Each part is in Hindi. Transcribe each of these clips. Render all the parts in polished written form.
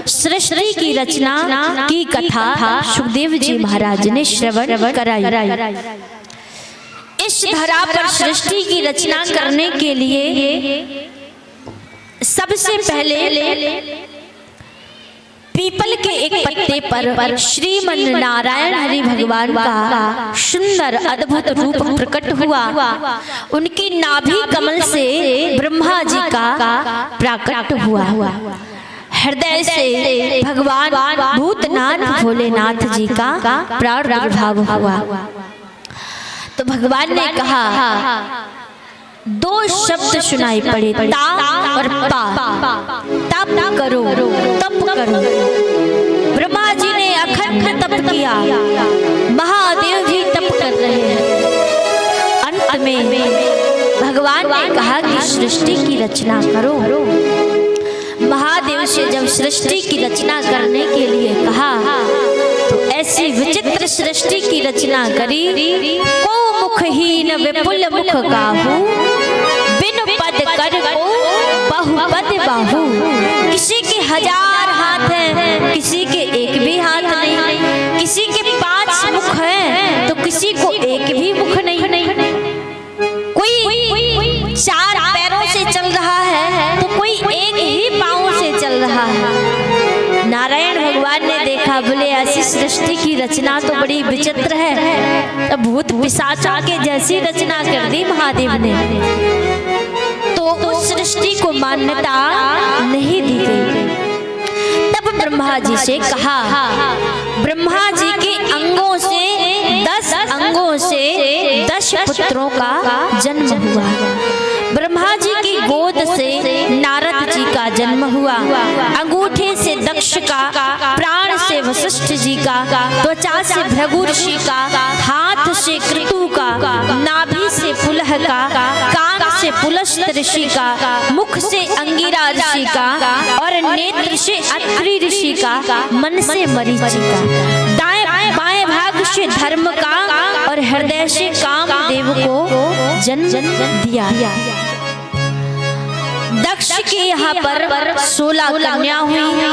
सृष्टि की रचना की कथा सुखदेव जी महाराज ने श्रवण कराई। इस धरा पर सृष्टि की रचना करने के लिए सबसे पहले पीपल के एक पत्ते पर श्रीमन नारायण हरि भगवान का सुंदर अद्भुत रूप प्रकट हुआ। उनकी नाभि कमल से ब्रह्मा जी का प्रकट हुआ। हृदय से भगवान भूतनाथ भोलेनाथ जी का प्रादुर्भाव हुआ। तो भगवान ने कहा, दो शब्द सुनाई पड़े, ता और पा। तप करो, तप करो। ब्रह्मा जी ने अखंड तप किया, महादेव भी तप कर रहे हैं। अंत में भगवान ने कहा कि सृष्टि की रचना करो। महादेव से जब सृष्टि की रचना करने के लिए कहा तो ऐसी विचित्र सृष्टि की रचना करी। को मुखहीन विपुल मुख काहू, बिन पद कर को बहुपद बाहू। किसी के 1000 हाथ हैं, किसी के एक भी हाथ नहीं। किसी के 5 मुख हैं तो किसी को एक भी मुख नहीं। कोई 4 पैरों से चल रहा है तो कोई एक ही पाँव से चल रहा है। नारायण भगवान ने देखा, बोले ऐसी सृष्टि की रचना तो बड़ी विचित्र है। तो भूत पिशाचों के जैसी रचना कर दी महादेव ने, तो उस सृष्टि को मान्यता नहीं दी गई। तब ब्रह्मा जी से कहा, ब्रह्मा जी के अंगों से 10 अंगों से 10 पुत्रों का जन्म हुआ। ब्रह्मा जी की गोद से नारद जी का जन्म हुआ। अंगूठे से दक्ष का, प्राण से वशिष्ठ जी का, त्वचा से भृगु ऋषि का, हाथ से क्रतु का, नाभि से पुलह का, कान से पुलस्त ऋषि का, मुख से अंगिरा ऋषि का और नेत्र से अत्रि ऋषि का, मन से मरीचि का, दाएं बाएं भाग से धर्म का और हृदय से कामदेव को जन्म दिया। दक्ष के यहाँ पर 16 कन्या हुई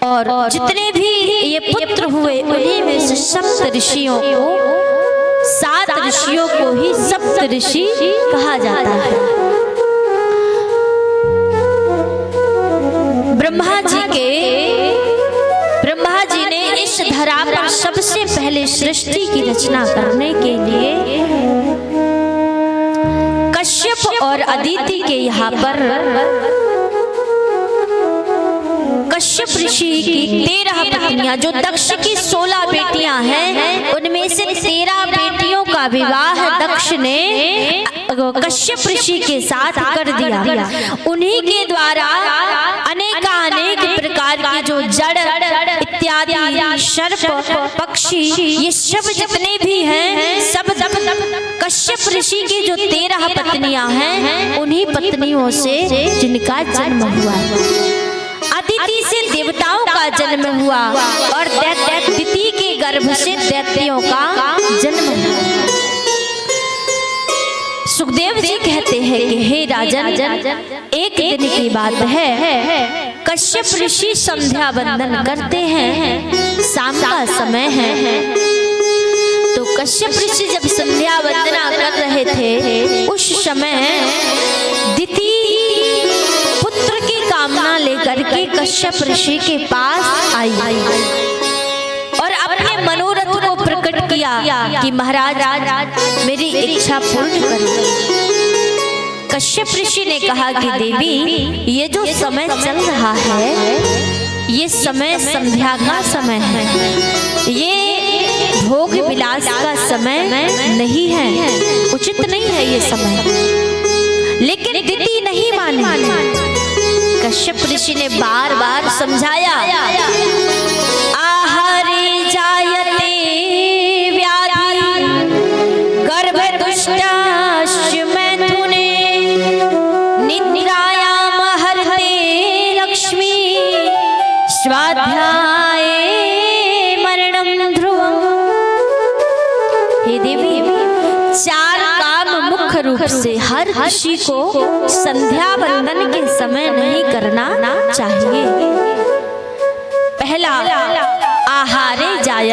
और जितने भी ये पुत्र हुए उन्हीं में से 7 ऋषियों को, 7 ऋषियों को ही सप्त ऋषि कहा जाता है। ब्रह्मा जी ने इस धरा पर सबसे पहले सृष्टि की रचना करने के लिए कश्यप और अदिति के यहाँ पर कश्यप ऋषि की 13 पत्नियां, जो दक्ष की 16 बेटियां हैं, उनमें से 13 बेटियों का विवाह दक्ष ने कश्यप ऋषि के साथ कर दिया। उन्हीं के द्वारा अनेक प्रकार के जो जड़ इत्यादि सर्प पक्षी ये सब जितने भी हैं, सब कश्यप ऋषि की जो 13 पत्नियां हैं उन्हीं पत्नियों से जिनका जन्म हुआ। अदिति से देवताओं का जन्म हुआ और दिति के गर्भ से दैत्यों का जन्म हुआ। सुखदेव जी कहते हैं कि हे राजन, एक दिन की बात है, कश्यप ऋषि संध्या वंदन करते हैं, शाम का समय है। तो कश्यप ऋषि जब संध्या वंदना कर रहे थे उस समय दिति पुत्र की कामना लेकर के कश्यप ऋषि के पास आई और अपने मनोरथ को प्रकट किया कि महाराज मेरी इच्छा पूर्ण करें। कश्यप ऋषि ने कहा कि देवी, ये जो समय चल रहा है ये समय संध्या का समय है, ये भोग विलास का समय नहीं है, उचित नहीं है ये समय। लेकिन दिति नहीं मानी। कश्यप ऋषि ने बार बार समझाया, आहारे जायते व्याधि गर्भ दुष्टाश्च मैथुने निद्रायाम हरते लक्ष्मी स्वाध्याये मरणं ध्रुवम्। हे देवी, 4 काम मुख्य रूप से हर ऋषि को संध्या वंदन के समय नहीं करना चाहिए।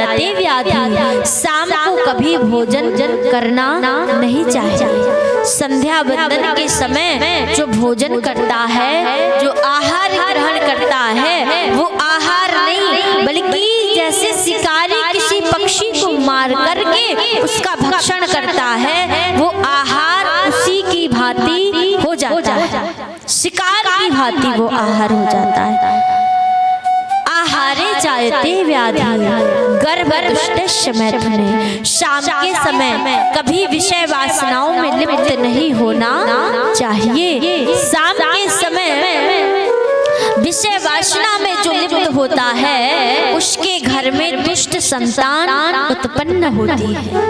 जायते व्याधि, शाम को कभी भोजन करना नहीं चाहिए। संध्या वंदन के समय जो भोजन करता है, जो आहार ग्रहण करता है, वो आहार नहीं बल्कि जैसे शिकारी किसी पक्षी को मार करके उसका भक्षण करता है, वो आहार उसी की भांति हो जाता है, शिकार की भांति वो आहार हो जाता है। आहारे जायते व्याधि गर्भ दुष्टस्य मैथुने, शाम के समय कभी विषय वासनाओं में लिप्त नहीं होना चाहिए। शाम के समय विषय वासना में जो लिप्त होता है उसके घर में दुष्ट संतान उत्पन्न होती है।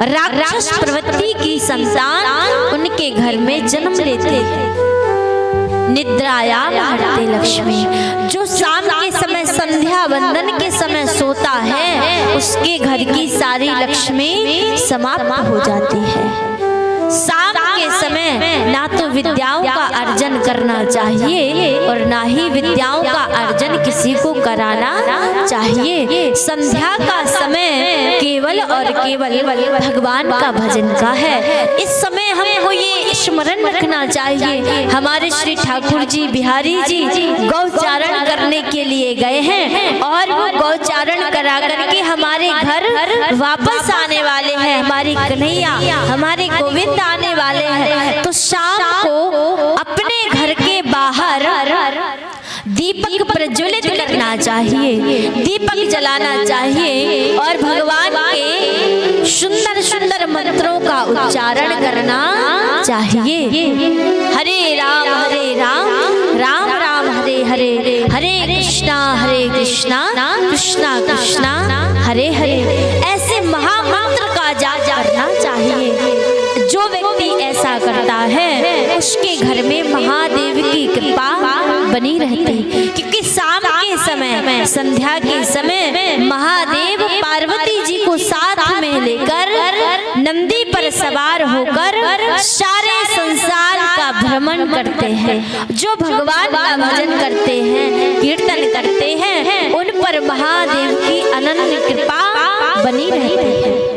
राक्षस प्रवृत्ति की संतान उनके घर में जन्म लेते हैं। निद्रायाम हरते लक्ष्मी, जो शाम के समय संध्या वंदन के समय सोता है उसके घर की सारी लक्ष्मी समाप्त हो जाती है। शाम के समय ना तो विद्याओं का अर्जन करना चाहिए और ना ही विद्याओं का अर्जन किसी को कराना चाहिए। संध्या का समय केवल और केवल भगवान का भजन का है। इस समय हमको ये स्मरण रखना चाहिए, हमारे श्री ठाकुर जी बिहारी जी गौचारण करने के लिए गए हैं और वो गौचारण करा करके हमारे घर वापस आने वाले हैं। हमारी कन्हैया, हमारे गोविंद आने वाले हैं। तो शाम को अपने घर के बाहर दीपक प्रज्वलित करना चाहिए, दीपक जलाना चाहिए और भगवान के सुंदर सुंदर मंत्रों का उच्चारण करना चाहिए। हरे राम राम राम हरे हरे, हरे कृष्णा कृष्णा कृष्णा हरे हरे, ऐसे महामंत्र का जाप करना चाहिए। जो व्यक्ति ऐसा करता है उसके घर में महादेव की कृपा बनी रहती है, क्योंकि शाम के समय संध्या के समय महादेव पार्वती जी को साथ में लेकर नंदी पर सवार होकर सारे संसार का भ्रमण करते हैं। जो भगवान का भजन करते हैं, कीर्तन करते हैं, उन पर महादेव की अनन्य कृपा बनी रहती है।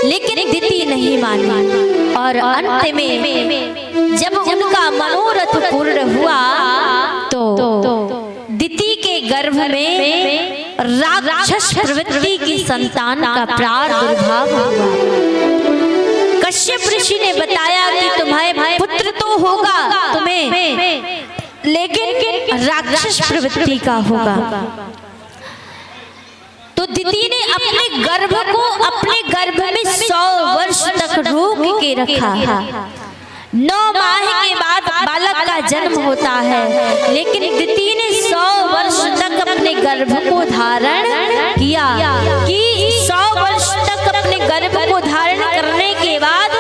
लेकिन दिति नहीं मानी और अंत में जब उनका मनोरथ पूर्ण हुआ तो दिति के गर्भ में राक्षस प्रवृत्ति की संतान का प्रादुर्भाव हुआ। कश्यप ऋषि ने बताया कि तुम्हारे पुत्र तो होगा तुम्हें, लेकिन राक्षस प्रवृत्ति का होगा। तो दिति ने अपने गर्भ में 100 वर्ष तक रोक के रखा। 9 माह के बाद बालक का जन्म होता है, लेकिन दिति ने 100 वर्ष तक अपने गर्भ को धारण किया कि 100 वर्ष तक अपने गर्भ को धारण करने के बाद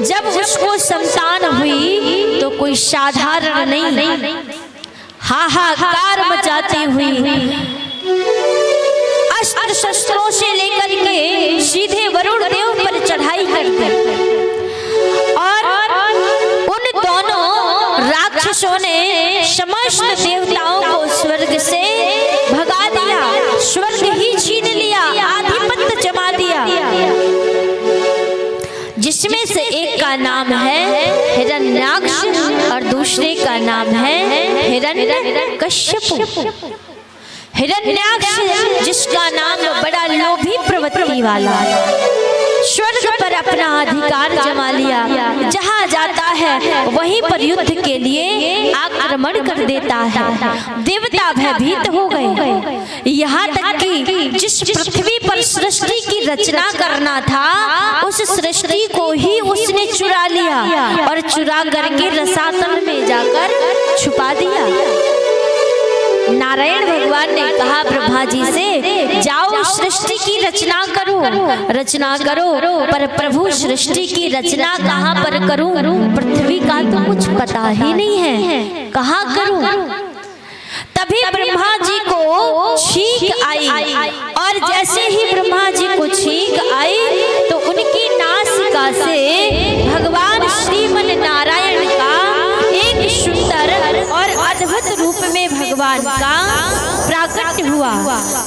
जब उसको संतान हुई तो कोई साधारण नहीं, हाहाकार मचाती हुई अस्त्र शस्त्रों से लेकर के सीधे वरुण देव पर चढ़ाई कर दी और उन दोनों राक्षसों ने समस्त देवताओं को स्वर्ग से भगा दिया, स्वर्ग ही छीन लिया, आधिपत्य जमा दिया। जिसमें से एक का नाम है हिरण्याक्ष और दूसरे का नाम है हिरण्यकश्यप। हिरण्याक्ष जिसका नाम बड़ा लोभी प्रवृत्ति वाला, स्वर्ग पर अपना अधिकार जमा लिया, जहाँ जाता है वहीं पर युद्ध के लिए आक्रमण कर देता है। देवता भयभीत हो गए, यहाँ तक कि जिस पृथ्वी पर सृष्टि की रचना करना था उस सृष्टि को ही उसने चुरा लिया और चुरा करके रसातल में जाकर छुपा दिया। नारायण भगवान ने कहा ब्रह्मा जी से, जाओ सृष्टि की रचना करो, पर प्रभु सृष्टि की रचना कहाँ पर करूं? पृथ्वी का तो कुछ पता ही नहीं है, कहाँ करूं? तभी ब्रह्मा जी को छींक आई और जैसे ही ब्रह्मा जी को छींक आई तो उनकी नासिका से भगवान श्रीमन नारायण का एक सुंदर और अद्भुत रूप में भगवान भगवान का प्राकट्य हुआ।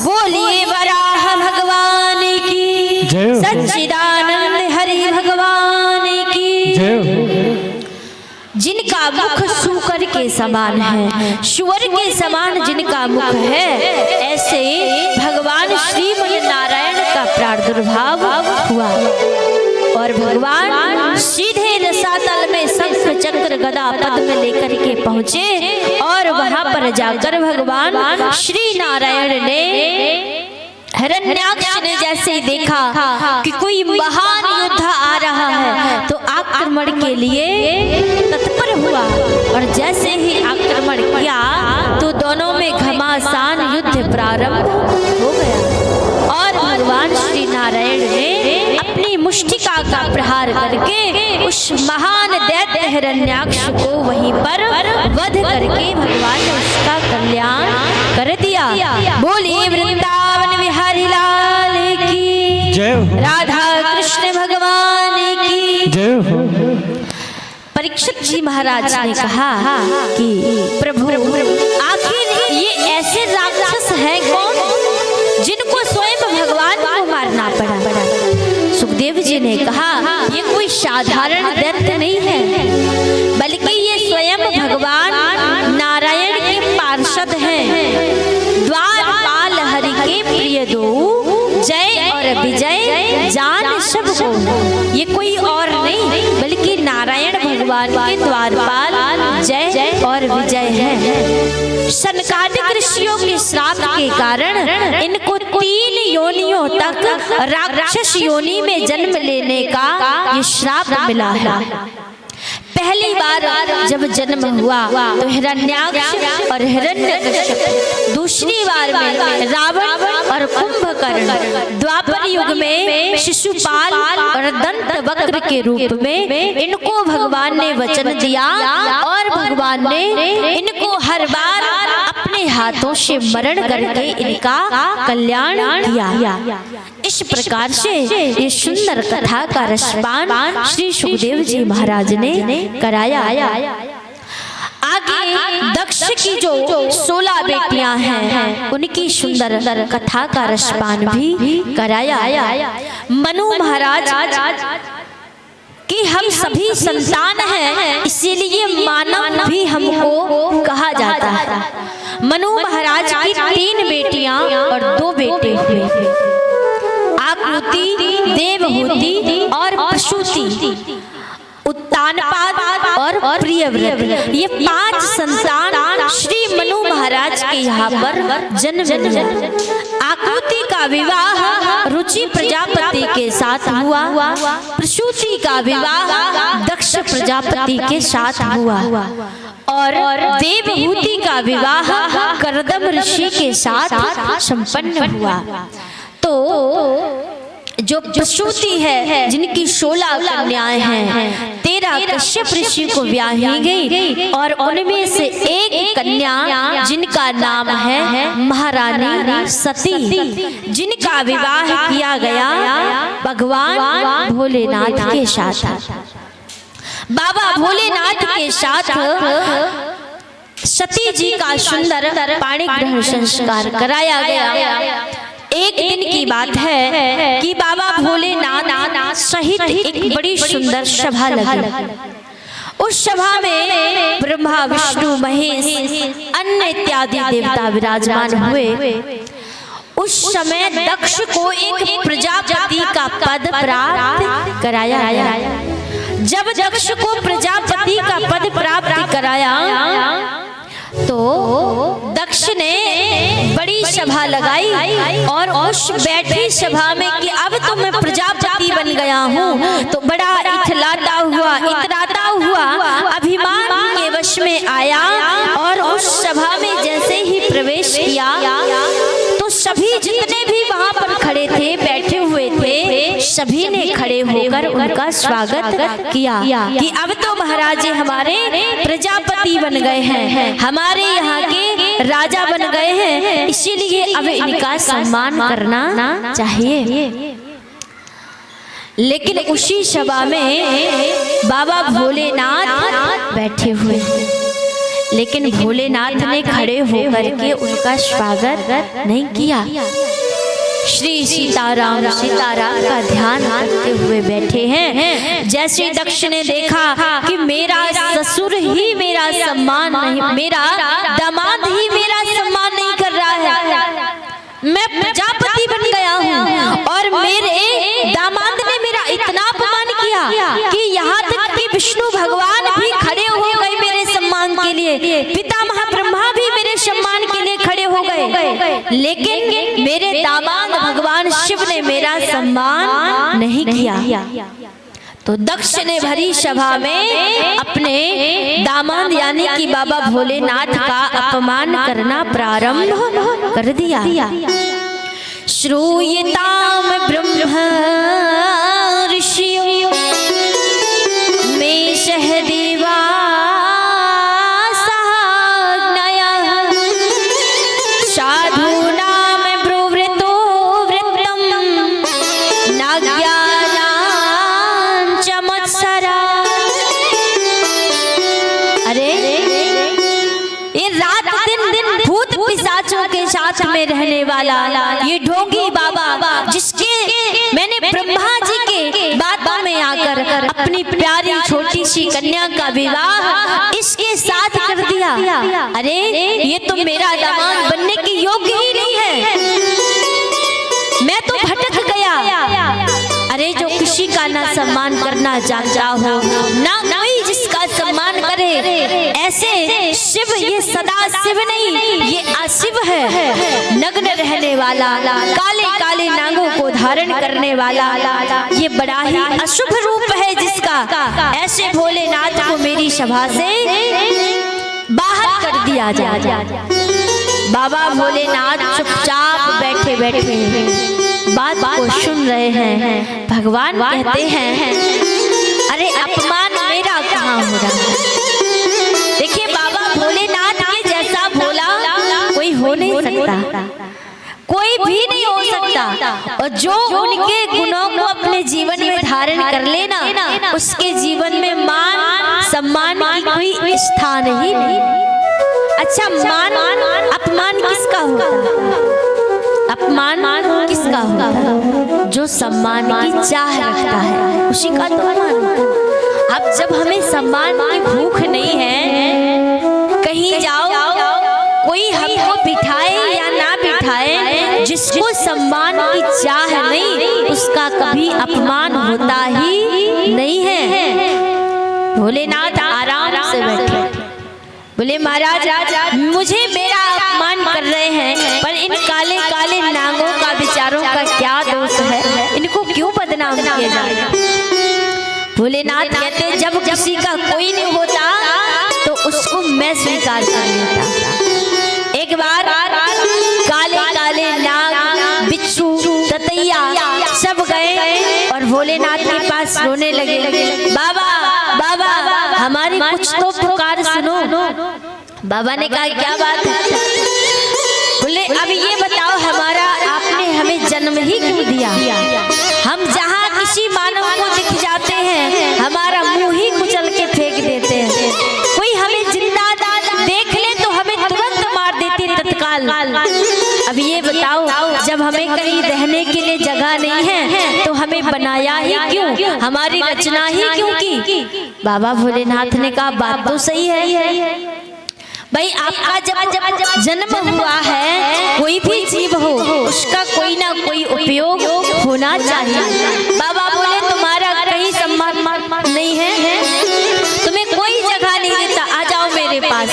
बोलिए वराह भगवान की, सच्चिदानंद हरि भगवान की। जिनका मुख सूकर के समान है, सुअर के समान जिनका मुख है, ऐसे भगवान श्रीमन नारायण का प्रादुर्भाव हुआ। और भगवान सीधे रसातल में शंख चक्र गदा पद्म लेकर के पहुंचे और वहां पर जाकर भगवान श्री नारायण ने हिरण्याक्ष ने जैसे ही देखा कि कोई महान योद्धा आ रहा है तो आक्रमण के लिए तत्पर हुआ। और जैसे ही आक्रमण किया तो दोनों में घमासान युद्ध प्रारंभ हो गया। और भगवान श्री नारायण ने अपनी मुष्टिका का प्रहार करके उस महान दैत्य हिरण्याक्ष को वहीं पर वध करके भगवान ने उसका कल्याण कर दिया। बोलिए वृंदावन बिहारी लाल की जय, राधा कृष्ण भगवान की जय। परीक्षित जी महाराज ने कहा कि प्रभु आखिर ये ऐसे राक्षस हैं कौन जिनको स्वयं भगवान को मारना पड़ा। सुखदेव जी ने कहा ये कोई साधारण दैत्य नहीं है, बल्कि ये स्वयं भगवान नारायण के पार्षद हैं। द्वारपाल हरि के प्रिय दो, जय और विजय जान सबको। ये कोई और नहीं बल्कि नारायण भगवान के द्वारपाल जय और विजय है। सनकादिक ऋषियों के श्राप के कारण इनको 3 योनियों तक राक्षस योनि में जन्म लेने का ये श्राप मिला है। पहली बार जब जन्म हुआ तो हिरण्याक्ष और हिरण्यकश्यप, दूसरी बार में रावण और कुंभकर्ण, द्वापर युग में शिशुपाल और दंत वक्र के रूप में इनको भगवान ने वचन दिया और भगवान ने इनको हर बार अपने हाथों से मरण करके इनका कल्याण किया। इस प्रकार से ये सुंदर कथा का रसपान श्री सुखदेव जी महाराज ने कराया। आगे दक्ष की जो 16 बेटियां हैं उनकी सुंदर कथा का रसपान भी कराया। मनु महाराज कि हम सभी संतान हैं, इसीलिए मानव भी हमको कहा जाता है। मनु महाराज की 3 बेटियां और 2 बेटे हुए, आकृति, देवहूति और प्रसूति, उत्तानपाद और प्रियव्रत। ये 5 संतान श्री मनु महाराज के यहाँ पर जन्म लिया। आकृति का विवाह रुचि प्रजापति के साथ हुआ, प्रसूति का विवाह दक्ष प्रजापति के साथ हुआ और देवहूति का विवाह करदम ऋषि के साथ संपन्न हुआ। तो जो प्रसूति है जिनकी 16 कन्याएं हैं, 13 कश्यप ऋषि को ब्याही गई और उनमें से एक कन्या जिनका नाम है महारानी सती, जिनका विवाह किया गया भगवान भोलेनाथ के साथ। बाबा भोलेनाथ के साथ सती जी का सुंदर पाणी ग्रहण संस्कार कराया गया। एक दिन की बात है कि बाबा भोलेनाथ सहित एक बड़ी सुंदर सभा लगी। उस सभा में ब्रह्मा, विष्णु, महेश, अन्य इत्यादि देवता विराजमान हुए। उस समय दक्ष को एक प्रजापति का पद प्राप्त कराया गया। जब दक्ष को प्रजापति का पद प्राप्त कराया तो दक्ष ने बड़ी सभा लगाई और उस बैठी सभा में कि अब तो मैं प्रजापति बन गया हूँ, तो बड़ा इतराता हुआ अभिमान के वश में आया और उस सभा में जैसे ही प्रवेश किया तो सभी जितने भी वहां पर खड़े थे, बैठे हुए थे, सभी ने खड़े होकर उनका स्वागत किया कि अब तो महाराज हमारे प्रजापति बन गए हैं, हमारे यहाँ के राजा बन गए हैं, इसीलिए अब इनका सम्मान करना चाहिए। लेकिन उसी सभा में बाबा भोलेनाथ बैठे हुए, लेकिन भोलेनाथ ने खड़े होकर के उनका स्वागत नहीं किया। श्री सीताराम का ध्यान करते हुए बैठे हैं। जैसे दक्ष ने देखा कि मेरा ससुर ही मेरा सम्मान नहीं, मेरा दामाद ही मेरा सम्मान नहीं कर रहा है, मैं प्रजापति बन गया हूँ और मेरे दामाद ने मेरा इतना अपमान किया कि यहाँ तक कि विष्णु भगवान भी खड़े हो गए मेरे सम्मान के लिए, पितामह ब्रह्मा भी मेरे सम्मान के लिए खड़े हो गए, लेकिन मेरे दामाद भगवान शिव ने मेरा सम्मान नहीं किया। तो दक्ष ने भरी सभा में अपने दामाद यानी कि बाबा भोलेनाथ का अपमान करना प्रारंभ कर दिया। श्रूयताम ब्रह्म ऋषियो में सहदेवा के साथ में रहने वाला ये ढोंगी बाबा, जिसके मैंने ब्रह्मा जी के बातों में आकर अपनी प्यारी छोटी सी कन्या का विवाह इसके साथ कर दिया। अरे ये तो मेरा दामाद बनने के योग्य ही नहीं है, मैं तो भटक गया। अरे जो किसी का ना सम्मान करना जानता हो, ना कोई जिसका सम्मान करे, ऐसे शिव ये सदा शिव नहीं, ये अशिव है। नग्न रहने वाला, काले काले नागों को धारण करने वाला, ये बड़ा ही अशुभ रूप है जिसका। ऐसे भोलेनाथ को मेरी सभा से बाहर कर दिया जाए। बाबा भोलेनाथ चुपचाप बैठे बैठे बात को सुन रहे हैं। भगवान कहते हैं अरे अपमान मेरा कहाँ हो रहा है। देखिए बाबा भोलेनाथ के जैसा भोला कोई हो नहीं सकता, कोई भी नहीं हो सकता। और जो उनके गुणों को अपने जीवन में धारण कर लेना, उसके जीवन में मान सम्मान की कोई स्थान ही नहीं। अच्छा मान अपमान किसका होता है? अपमान किसका होता है? जो सम्मान की चाह रखता है उसी का तो अपमान। अब जब हमें सम्मान की भूख नहीं है, कहीं जाओ कोई हमको बिठाए या ना बिठाए, जिसको सम्मान की चाह नहीं उसका कभी अपमान होता ही नहीं है। भोलेनाथ आराम से बैठे, बोले महाराज मुझे मेरा अपमान कर रहे हैं, पर इन काले काले नागों का विचारों का क्या दोष है, इनको क्यों बदनाम किया जाए। भोलेनाथ कहते जब किसी का कोई नहीं होता तो उसको मैं स्वीकार कर लेता। एक बार काले काले नाग, बिच्छू, ततैया सब गए और भोलेनाथ के पास रोने लगे, बाबा बाबा हमारी कुछ तो पुकार सुनो। बाबा ने कहा क्या बात है? बोले अब ये बताओ हमारा आपने हमें जन्म ही क्यों दिया? हम जहाँ किसी मानव को दिख जाते हैं हमारा मुंह ही कुचल के फेंक देते हैं। कोई हमें जिंदा देख ले तो हमें तुरंत मार देते तत्काल। अब ये बताओ जब हमें कहीं रहने के लिए जगह नहीं है तो हमें बनाया ही क्यों, हमारी रचना ही क्यों की? बाबा भोलेनाथ ने कहा बात तो सही है भाई, आपका जब जन्म हुआ है कोई भी जीव हो उसका कोई ना कोई उपयोग होना चाहिए। बाबा बोले तुम्हारा कहीं सम्मान नहीं है, तुम्हें कोई जगह नहीं देता, आ जाओ मेरे पास।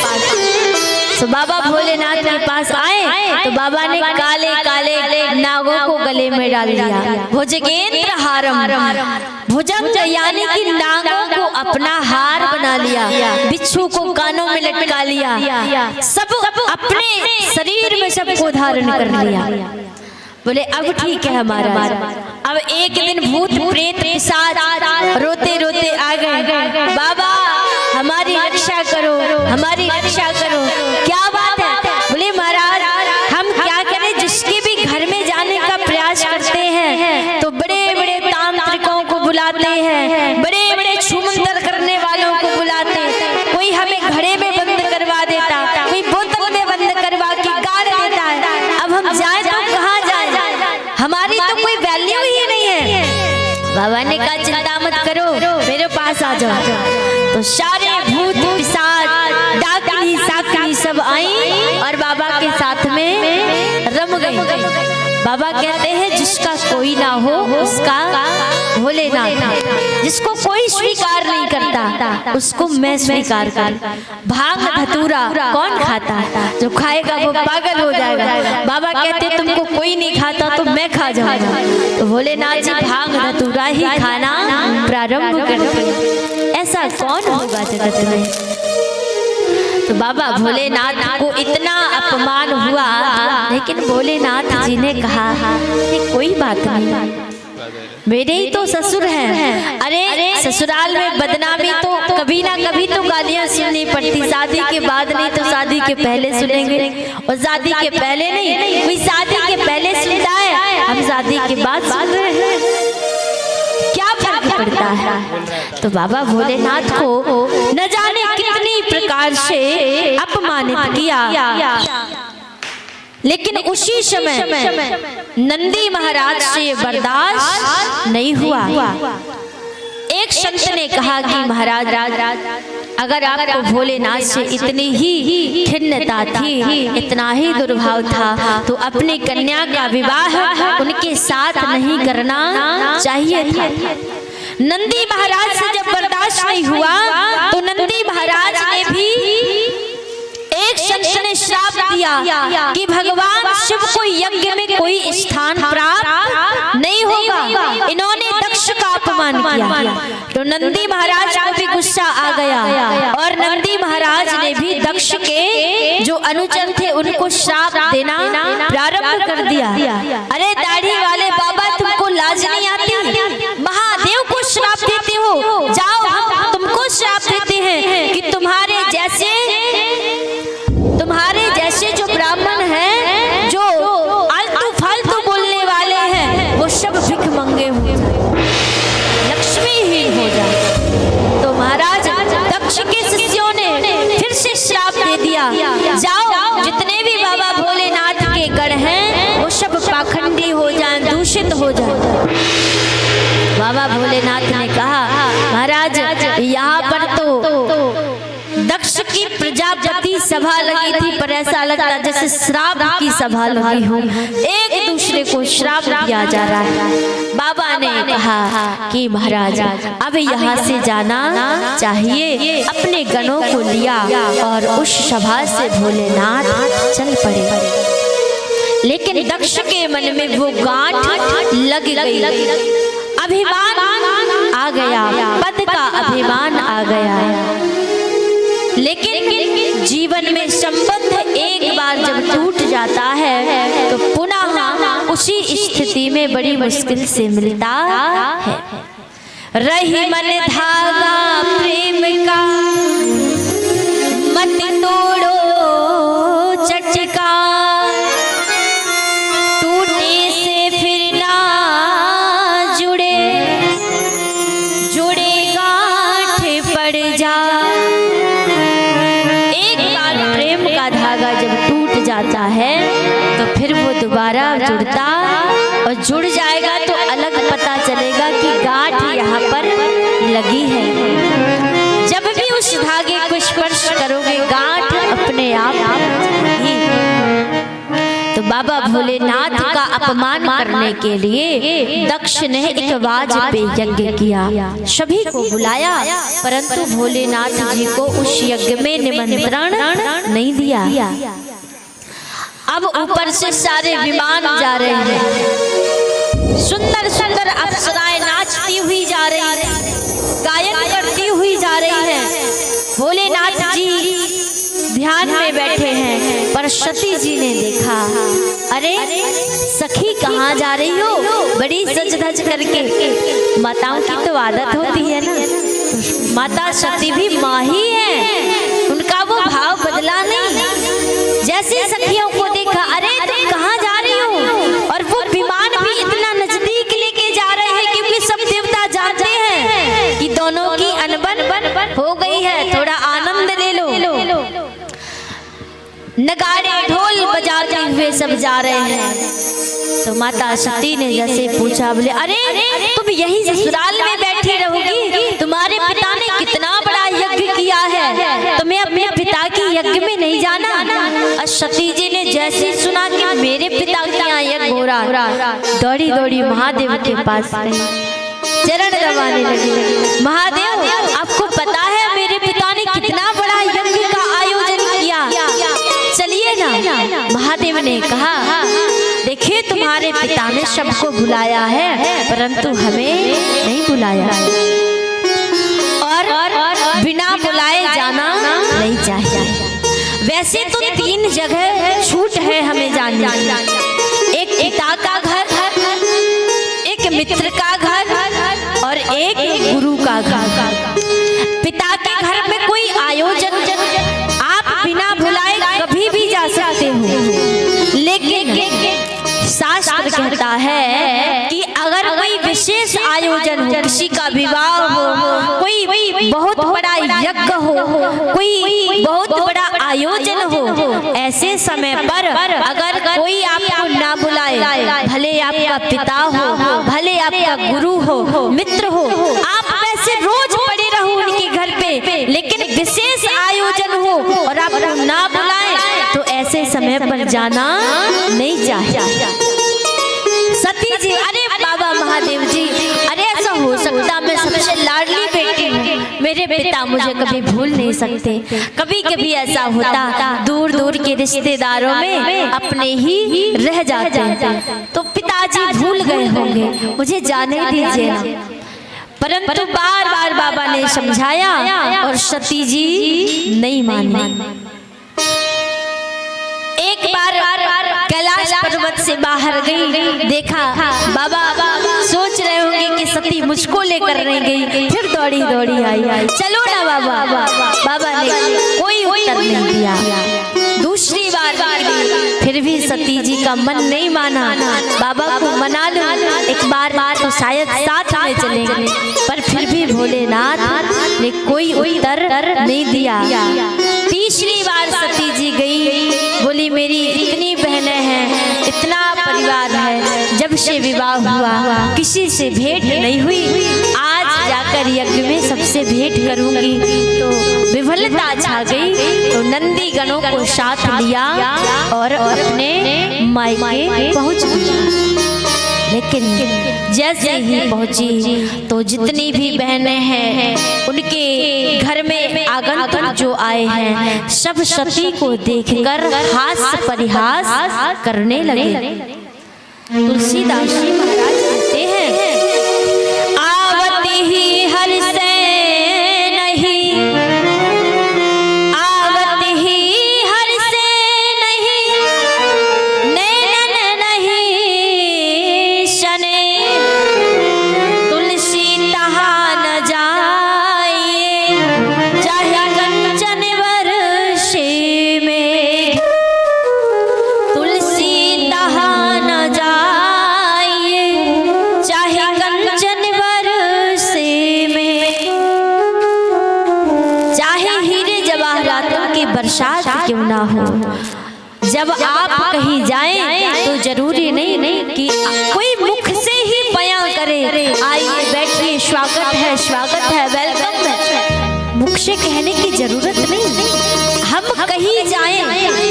तो बाबा भोलेनाथ के पास आए तो बाबा ने काले काले नागों को गले में डाल दिया। भुजगेंद्र हारम, भुजंग यानी कि नागों को अपना हार बना लिया, बिच्छू को कानों में लटका लिया, सब अपने शरीर में सबको धारण कर लिया। बोले अब ठीक है हमारा। अब एक दिन भूत प्रेत पिशाच रोते रोते आ गए, बाबा हमारी रक्षा करो, हमारी रक्षा करो। क्या बात है? बोले महाराज हम क्या करें, जिसके भी घर में जाने का प्रयास करते हैं तो बड़े बड़े तांत्रिकों को बुलाते हैं, बड़े बड़े छूमंतर करने वालों को बुलाते हैं, कोई हमें घड़े में बंद करवा दे, बाबा ने कहा चिंता मत करो, मेरे पास आ जाओ। तो सारे भूत पिशाच डाकनी साकनी सब आई और बाबा के साथ में रम गई। बाबा कहते हैं जिसका कोई ना हो उसका भोलेनाथ, जिसको कोई स्वीकार नहीं करता उसको मैं स्वीकार कर। भांग धतूरा कौन खाता, जो खाएगा वो पागल हो जाएगा। बाबा कहते तुमको कोई नहीं खाता तो मैं खा जाऊंगा। तो भोलेनाथ जी भांग धतूरा ही खाना प्रारंभ करते। ऐसा कौन होगा जगत में। तो बाबा भोलेनाथ को इतना अपमान हुआ, लेकिन भोलेनाथ जी ने कहा कोई बात नहीं, मेरे ही तो ससुर हैं। अरे ससुराल में बदनामी तो कभी ना कभी तो गालियां सुननी पड़ती, शादी के बाद नहीं तो शादी के पहले सुनेंगे, और शादी के पहले नहीं, कोई शादी के पहले सुनता है, हम शादी के बाद सुन रहे हैं, क्या फर्क पड़ता है। तो बाबा भोलेनाथ को न जाने कितनी प्रकार से अपमानित किया, लेकिन उसी समय नंदी महाराज से बर्दाश्त नहीं हुआ। एक संत ने कहा कि महाराज अगर आपको भोलेनाथ से इतनी ही खिन्नता थी, इतना ही दुर्भाव था, तो अपनी कन्या का विवाह उनके साथ नहीं करना चाहिए था। नंदी महाराज से जब बर्दाश्त नहीं हुआ तो नंदी महाराज ने भी एक संत ने श्राप दिया कि भगवान शिव को यज्ञ में कोई स्थान प्राप्त नहीं होगा। इन्होंने दक्ष का अपमान किया। तो नंदी महाराज को भी गुस्सा आ गया और नंदी महाराज ने भी दक्ष के जो अनुचर थे उनको श्राप देना प्रारंभ कर दिया। अरे दाढ़ी वाले बाबा तुमको लाज नहीं आती, महादेव को श्राप देते हो, जाओ हम तुमको श्राप देते हैं कि तुम्हारे जैसे जो ब्राह्मण हैं, जो आलतू फालतू बोलने वाले हैं, वो सब भिख मंगे हो जाए, लक्ष्मीहीन हो जाए। तो महाराज दक्ष के शिष्यों ने फिर से श्राप दे दिया, जाओ जितने भी बाबा भोलेनाथ के गढ़ हैं वो सब पाखंडी हो जाए, दूषित हो जाए। बाबा भोलेनाथ ने कहा महाराज यहाँ पर तो दक्ष की प्रजापति सभा लगी थी, पर ऐसा लगता जैसे श्राप की सभा लगी हो, एक दूसरे को श्राप दिया जा रहा है। बाबा ने कहा कि महाराज अब यहाँ से जाना चाहिए। अपने गणों को लिया और उस सभा से भोलेनाथ चल पड़े। लेकिन दक्ष के मन में वो गांठ लग गई, अभिमान आ गया, पद का अभिमान आ गया। लेकिन जीवन में संबंध एक बार जब टूट जाता है तो पुनः उसी स्थिति में बड़ी मुश्किल से मिलता है। रही मन धागा प्रेम का, मत तोड़ो चटकार, टूटे से फिर ना जुड़े, जुड़े गांठ पड़ जा। धागा जब टूट जाता है तो फिर वो दोबारा जुड़ता, और जुड़ जाएगा तो अलग पता चलेगा कि गांठ यहाँ पर लगी है। जब भी उस धागे को स्पर्श करोगे गांठ अपने आप ही। तो बाबा भोलेनाथ का अपमान करने के लिए दक्ष ने एक वाज पे यज्ञ किया, सभी को बुलाया, परंतु भोलेनाथ जी को उस यज्ञ में निमंत्रण नहीं दिया। अब ऊपर से सारे विमान जा रहे हैं, सुंदर सुंदर अप्सराएं नाचती हुई जा रही हैं, गायन करती हुई जा रही हैं। भोलेनाथ जी ध्यान में बैठे हैं, पर सती जी ने देखा, अरे सखी कहाँ जा रही हो बड़ी सज धज करके। माताओं की तो आदत होती है ना, माता सती भी माँ ही है, उनका वो भाव बदला नहीं। जैसे सखियों को देखा, अरे तुम कहाँ जा रही हो, और वो विमान भी इतना नजदीक लेके जा रहे हैं क्योंकि सब देवता जानते हैं कि दोनों की अनबन हो गई है, थोड़ा आनंद ले लो। नगाड़े ढोल बजाते हुए सब जा रहे हैं। तो माता सती ने जैसे पूछा, बोले अरे तुम यही ससुराल में बैठी रहोगी? तुम्हारे पिता ने कितना बड़ा यज्ञ किया है, तुम्हें अपने पिता की यज्ञ में नहीं जाना? सती जी ने जैसे सुना कि मेरे पिता के यहाँ यज्ञ हो रहा, दौड़ी दौड़ी महादेव के पास गई, चरण दबाने लगी। महादेव आपको पता है मेरे पिता ने कितना बड़ा यज्ञ का आयोजन किया, चलिए ना। महादेव ने कहा, देखिए तुम्हारे पिता ने सबको बुलाया है परंतु हमें नहीं बुलाया, और बिना बुलाए जाना नहीं चाहिए। वैसे तो 3 जगह छूट है हमें जाने, एक पिता का घर, एक मित्र का घर और एक गुरु का घर। पिता के घर में कोई आयोजन आप बिना बुलाए कभी भी जा सकते हो, लेकिन शास्त्र कहता है कि अगर कोई विशेष आयोजन हो, किसी का विवाह हो, कोई बहुत बड़ा यज्ञ हो, कोई बहुत बड़ा आयोजन हो, ऐसे समय पर अगर कोई आपको ना बुलाए, भले आपका पिता हो, भले आपका गुरु हो, मित्र हो, आप वैसे रोज पड़े रहो उनके घर पे, लेकिन विशेष आयोजन हो और आपको ना बुलाए तो ऐसे समय पर जाना नहीं चाहिए। सती जी, अरे बाबा महादेव जी, अरे ऐसा हो सकता, मैं सबसे लाडली बेटी हूँ, मेरे पिता मुझे कभी भूल नहीं सकते। कभी कभी ऐसा होता दूर दूर के रिश्तेदारों में अपने ही रह जाते हैं, तो पिताजी भूल गए होंगे, मुझे जाने दीजिए। परंतु बार बार बाबा ने समझाया और सती जी नहीं मानी। एक बार कैलाश पर्वत से बाहर गई, देखा बाबा सोच रहे होंगे कि सती मुझको लेकर नहीं गई, फिर दौड़ी दौड़ी आई, चलो ना बाबा। बाबा ने कोई उत्तर नहीं दिया। दूसरी बार फिर भी सती जी का मन नहीं माना, बाबा को मना लो एक बार तो शायद साथ में चलेंगे, पर फिर भी भोलेनाथ ने कोई उत्तर नहीं दिया। तीसरी बार सती जी गई, बोली मेरी इतनी बहनें हैं, इतना परिवार है, जब से विवाह हुआ किसी से भेंट नहीं हुई, आज जाकर यज्ञ में सबसे भेंट करूंगी। तो विफलता छा गई, तो नंदी गणों को साथ लिया और अपने मायके पहुंच गई। लेकिन जैसे ही पहुंची तो जितनी भी बहनें हैं उनके घर में आगंतुक जो आए हैं सब सती को देखकर हास्य परिहास करने लगे। तुलसीदास जी महाराज कहते हैं, आवती ही हर से नहीं, आवती ही हर से नहीं, नैनन नहीं शने, तुलसी तहा न जाए, चाहे कंचन वर्षे में, तुलसी तहा न जाए, चाहे कंचन वर्षे में, चाहे हीरे जवाहरातों की बरसात क्यों ना हो, जब आप कहीं जाएं तो जरूरी नहीं कि कोई मुख से ही बयां करे, आइए बैठिए, स्वागत है, वेलकम है, मुख से कहने की जरूरत नहीं। हम कहीं जाएं,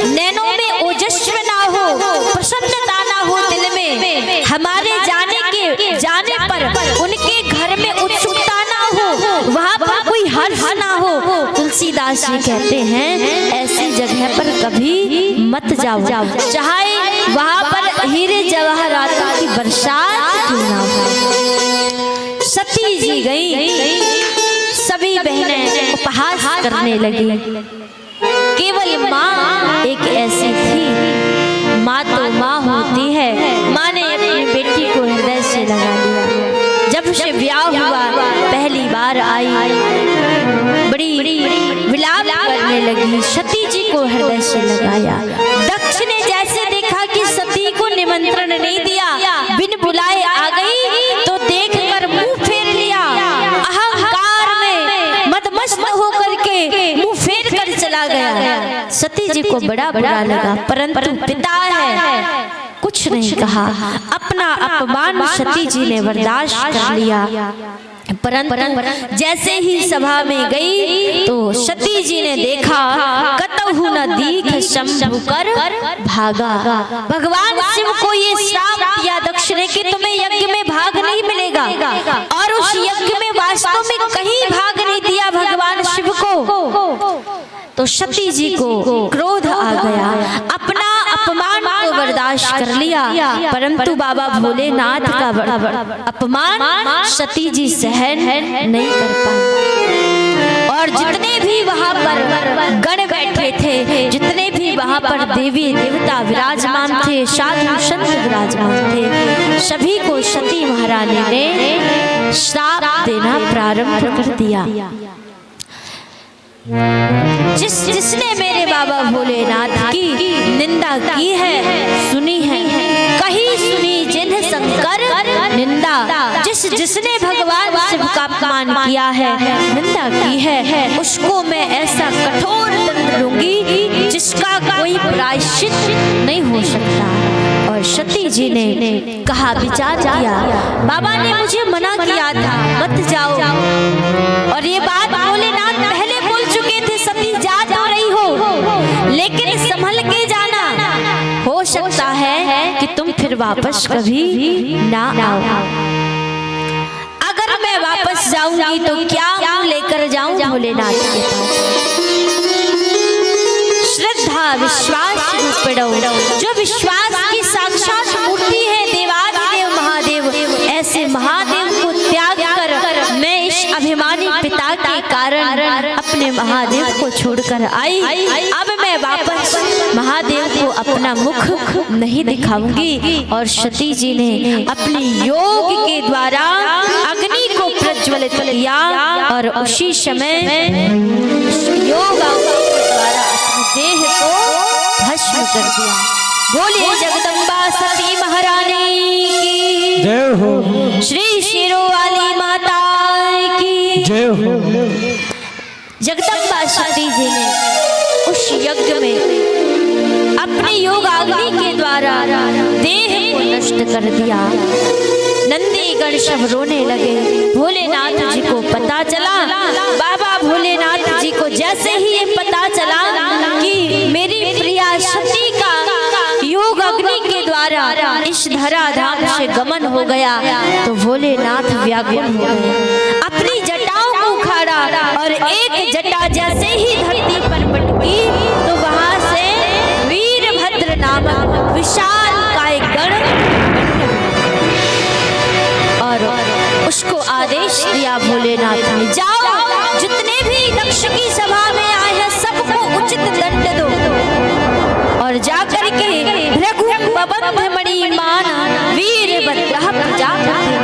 नैनों में ओजस्व ना हो, प्रसन्नता ना हो दिल में, हमारे जाने पर उनके घर में उत्सुकता ना हो, वहाँ पर कोई हर्ष ना हो। तुलसीदास जी कहते हैं ऐसी जगह पर कभी मत जाओ, चाहे वहाँ पर हीरे जवाहरातों की बरसात क्यों ना हो। सती जी गई, सभी बहनें उपहास करने लगी। केवल माँ एक ऐसी थी, माँ तो माँ होती है, माँ ने अपनी बेटी को हृदय से लगा लिया। जब से ब्याह हुआ पहली बार आई, बड़ी विलाप करने लगी, सती जी को हृदय से लगाया। दक्ष ने जैसे देखा कि सती को निमंत्रण नहीं दिया, बिन बुलाए आ गई, तो देखकर मुंह फेर लिया, अहंकार में मदमस्त होकर के मुंह फेर कर चला गया। सती जी को बड़ा बुरा लगा, परंतु पिता है, कुछ नहीं कहा। अपना अपमान सती जी ने बर्दाश्त कर लिया, परंतु जैसे ही सभा में गई तो सती जी ने देखा कतहु न दीख शंभु कर भागा। भगवान शिव को ये श्राप दिया दक्ष ने कि तुम्हें यज्ञ में भाग नहीं मिलेगा, और उस यज्ञ में वास्तव में कहीं भाग नहीं दिया भगवान शिव को। तो सती जी को क्रोध आ गया, अपना अपमान को बर्दाश्त कर लिया, परंतु बाबा भोलेनाथ का अपमान सती जी सहन नहीं कर पाई। और जितने भी वहां पर गण बैठे थे, जितने भी वहां पर देवी देवता विराजमान थे, साधु संत विराजमान थे, सभी को सती महारानी ने श्राप देना प्रारंभ कर दिया। जिसने मेरे बाबा भोलेनाथ की निंदा की है, सुनी है, कहीं सुनी जिन्ह शंकर निंदा। जिसने भगवान शिव का अपमान किया है, निंदा की है, उसको मैं ऐसा कठोर दंड दूंगी जिसका कोई प्रायश्चित नहीं हो सकता। और सती जी ने कहा, विचार किया, बाबा ने मुझे मना किया था मत जाओ, और ये बात भोलेनाथ पहले बोल चुके थे, सती जा तो रही हो लेकिन संभल के जाना, हो सकता है कि तुम फिर वापस कभी ना आओ। अगर मैं वापस जाऊंगी तो क्या मुंह लेकर जाऊं भोलेनाथ के पास? श्रद्धा विश्वास रूपिणो, जो विश्वास की साक्षात मूर्ति है देवादिदेव महादेव, ऐसे महादेव को त्याग कर मैं इस अभिमानी पिता के कारण अपने महादेव को छोड़कर आई। अब मैं वापस महादेव को अपना मुख नहीं दिखाऊंगी। और सती जी ने अपनी योग के द्वारा अग्नि को प्रज्वलित किया, और उसी समय योग के द्वारा अपने देह को भस्म कर दिया। बोलिए जगदम्बा सती महारानी की जय हो, श्री शेरों वाली माता की जय हो। जगदम्बा सती जी ने उस यज्ञ में अपने योग अग्नि के द्वारा देह को नष्ट कर दिया। नंदी गण सब रोने लगे। भोलेनाथ जी को पता चला, बाबा भोलेनाथ जी को जैसे ही ये पता चला कि मेरी प्रिया सती का योग अग्नि के द्वारा इस धराधाम से गमन हो गया, तो भोलेनाथ व्याकुल हो गए। अपनी जटाओं को उखाड़ा और एक जटा जैसे ही धरती पर पटकी तो वहां से वीरभद्र नामक विशाल काय गण, और उसको आदेश दिया भोलेनाथ ने, जाओ जितने भी दक्ष की सभा में आए हैं सबको उचित दंड दो, और जाकर के भृगु बबंध मणि मान वीरभद्र प्रजापति,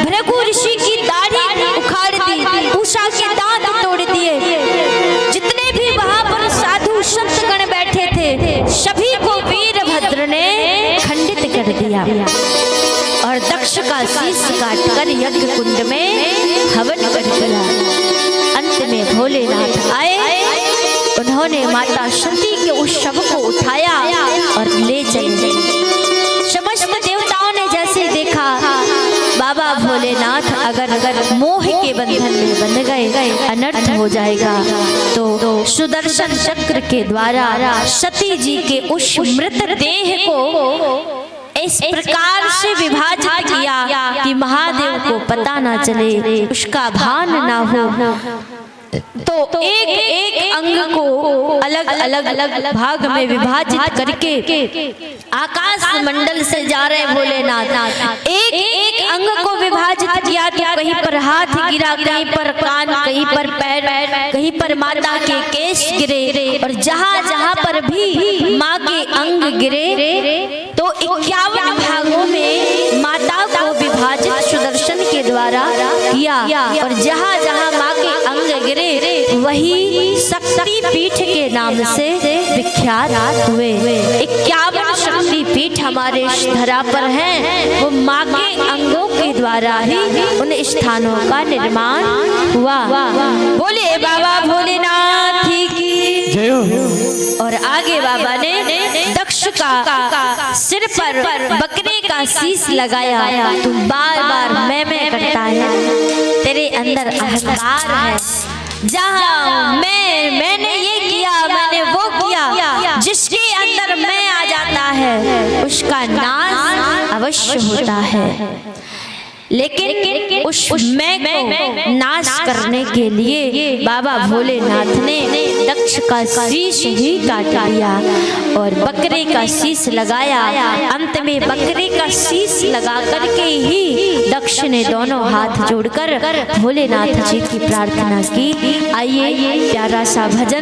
भृगु ऋषि की दाढ़ी उखाड़ दी, उषा के दांत तोड़ दिए, जितने भी वहां पर साधु संत गण बैठे थे सभी को वीरभद्र ने खंडित कर दिया, और दक्ष का शीश काटकर यज्ञ कुंड में हवन कर दिया। अंत में भोलेनाथ आए, उन्होंने माता सती के उस शव को उठाया और ले चले। समस्त देवताओं ने जैसे देखा बाबा भोलेनाथ अगर मोह के बंधन में बंध गए, अनर्थ हो जाएगा, तो सुदर्शन चक्र के द्वारा सती जी के उस मृत देह को इस प्रकार से विभाजित किया कि महादेव को पता ना चले, उसका भान ना हो। तो एक एक अंग को अलग अलग भाग में विभाजित करके आकाश मंडल से जा रहे भोलेनाथ, एक एक अंग को विभाजित किया, तो कहीं पर हाथ गिरा, कहीं पर कान, कहीं पर पैर, कहीं पर माता के केश गिरे, और जहाँ जहाँ पर भी माँ के अंग गिरे तो 51 भागों में माता को विभाजित सुदर्शन के द्वारा किया, और जहाँ जहाँ माँ के अंग गिरे वही शक्ति पीठ के नाम से विख्यात हुए। 51 शक्ति पीठ हमारे इस धरा पर हैं, वो माँ के अंगों के द्वारा ही उन स्थानों का निर्माण हुआ। बोले बाबा भोलेनाथ की जय हो। और आगे बाबा ने दक्ष का सिर पर बकरे का शीश लगाया। तू बार बार मैं करता है, तेरे अंदर अहंकार है। जहाँ मैंने ये किया, मैंने वो किया, जिसके अंदर मैं आ जाता है उसका नाश अवश्य होता है। लेकिन उस मैं को नाश करने के लिए बाबा भोलेनाथ ने दक्ष का शीश ही काट दिया और बकरे का शीश लगाया। अंत में बकरे का शीश लगा करके ही दक्ष ने दोनों हाथ जोड़कर भोलेनाथ जी की प्रार्थना की। आइए प्यारा सा भजन